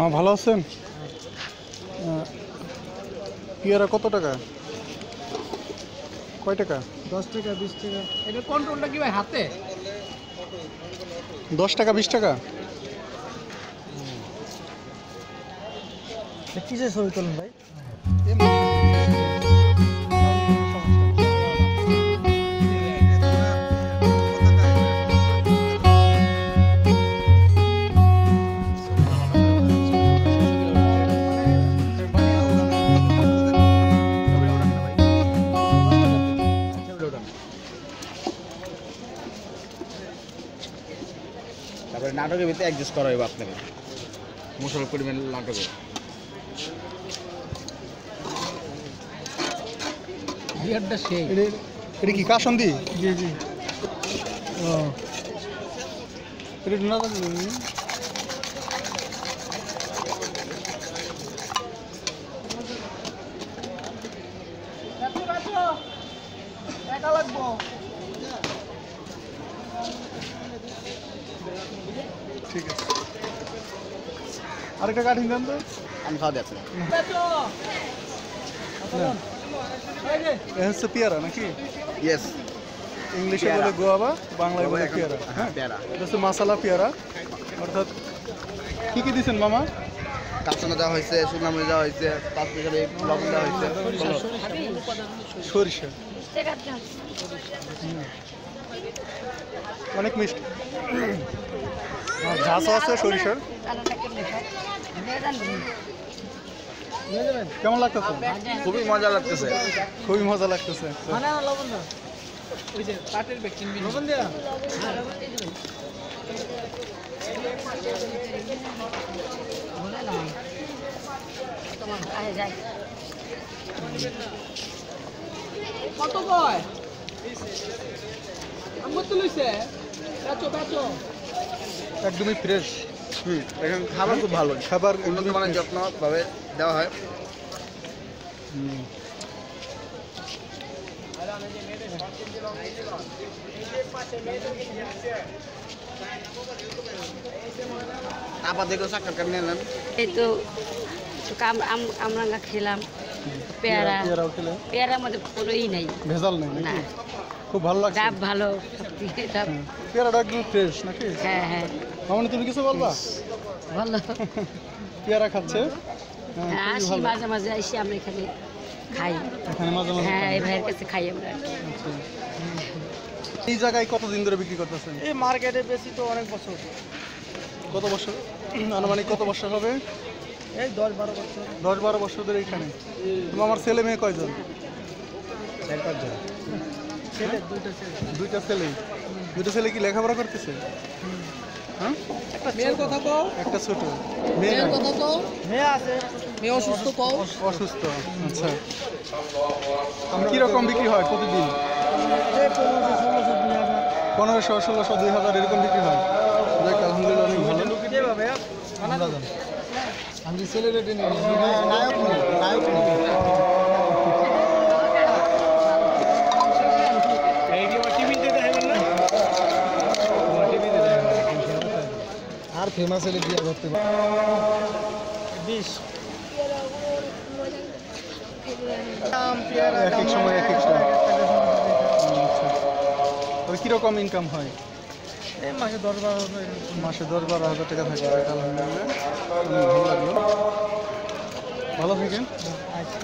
হ্যাঁ, ভালো আছেন? পেয়ারা কত টাকা? কয় টাকা? 10 টাকা 20 টাকা। এটা কন্ট্রোলটা কি ভাই হাতে? 10 টাকা 20 টাকা? কিসের ছবি তোলেন ভাই? তারপরে নাটকের ভিতরে অ্যাডজাস্ট করা হবে আপনাকে মশলা পরিমাণ নাটকে বিয়ারটা সেই। এটা কি কাসন্দি? জি জি। ও এটা না জানি। টাকা লাগবো। ঠিক আছে, আরেকটা কাঠিং দেন তো। আমি খাওয়া দিচ্ছি এ হচ্ছে পেয়ারা নাকি? ইয়েস ইংলিশে পেয়ারা। বলে গোয়াবা, বাংলায় বলে পেয়ারা। হ্যাঁ, পেয়ারা এটা হচ্ছে মশলা পেয়ারা। অর্থাৎ কি কি দিচ্ছেন মামা? কাঁচনা দেওয়া হয়েছে শুকনো মরিচ দেওয়া হয়েছে তার হিসাবে লবণ দেওয়া হয়েছে সরিষা। অনেক মিষ্টি, ঝাঁসও আছে সরিষার। কেমন লাগতেছে? খুবই মজা লাগতেছে খুবই মজা লাগতেছে। মানে লবণ দাও। ওই যে কাটের ব্যাগ কিনবি লবণ দেয়া। কত কয়? আমার তো লইছে। বেচো বেচো। একদমই ফ্রেশ এখানে খাবার খুব ভালো খাবার, উন্নত মানের যত্নভাবে দেওয়া হয় আপা দেখো সাক্ষাৎকার নিলেন এই তো আমরা খেলাম পেয়ারা। পেয়ারাও খেলে পেয়ারার মধ্যে কোনোই নাই, ভেজাল নেই না। নাকি? খুব ভালো লাগছে। ডাব ভালো, সবথেকে ডাব। পেয়ারাটা একদম ফ্রেশ নাকি? হ্যাঁ হ্যাঁ মামনি তুমি কিছু বলবা? ভালো। পেয়ারা খাচ্ছে। হ্যাঁ, হ্যাঁ, খুবই আসি ভালো। মাঝে মাঝে আসি আমরা এখানে খাই। এখানে মাঝে মাঝে হ্যাঁ, খান। এই ভাইয়ের কাছে খাই আমরা। আচ্ছা। এই জায়গায় কতদিন ধরে বিক্রি করতেছেন? এই মার্কেটে বেশি তো অনেক বছর। কত বছর আনুমানিক কত বছর হবে? এই 10-12 বছর। 10-12 বছর ধরে এখানে। আমার ছেলে মেয়ে কয়জন? 4-5 জন। ছেলে দুইটা ছেলে। দুইটা ছেলে। দুইটা ছেলে কি লেখাপড়া করতেছে? হ্যাঁ, একটা মেয়ের কথা কও। একটা ছোট মেয়ে। মেয়ের নাই? কথা কও। মেয়ে আছে। মেয়ে অসুস্থ কও। অসুস্থ। আচ্ছা, কিরকম বিক্রি হয় প্রতিদিন? এই 1500-1600 2000। 1500, 1600, 2000 এরকম বিক্রি হয়। যাক, আলহামদুলিল্লাহ অনেক ভালো। কিভাবে? আমি সেলিব্রিটি নিয়ে নায়ক নিয়ে নায়ক আর ফেমাস হলে বিয়ে করতে পারে 20 এক এক সময় এক এক সময়। আচ্ছা, তবে কিরকম ইনকাম হয়? এই মাসে 10-12 হাজার। মাসে 10-12 হাজার টাকা থাকে। আলহামদুলিল্লাহ, অনেক ভালো লাগলো। ভালো থাকেন। আচ্ছা।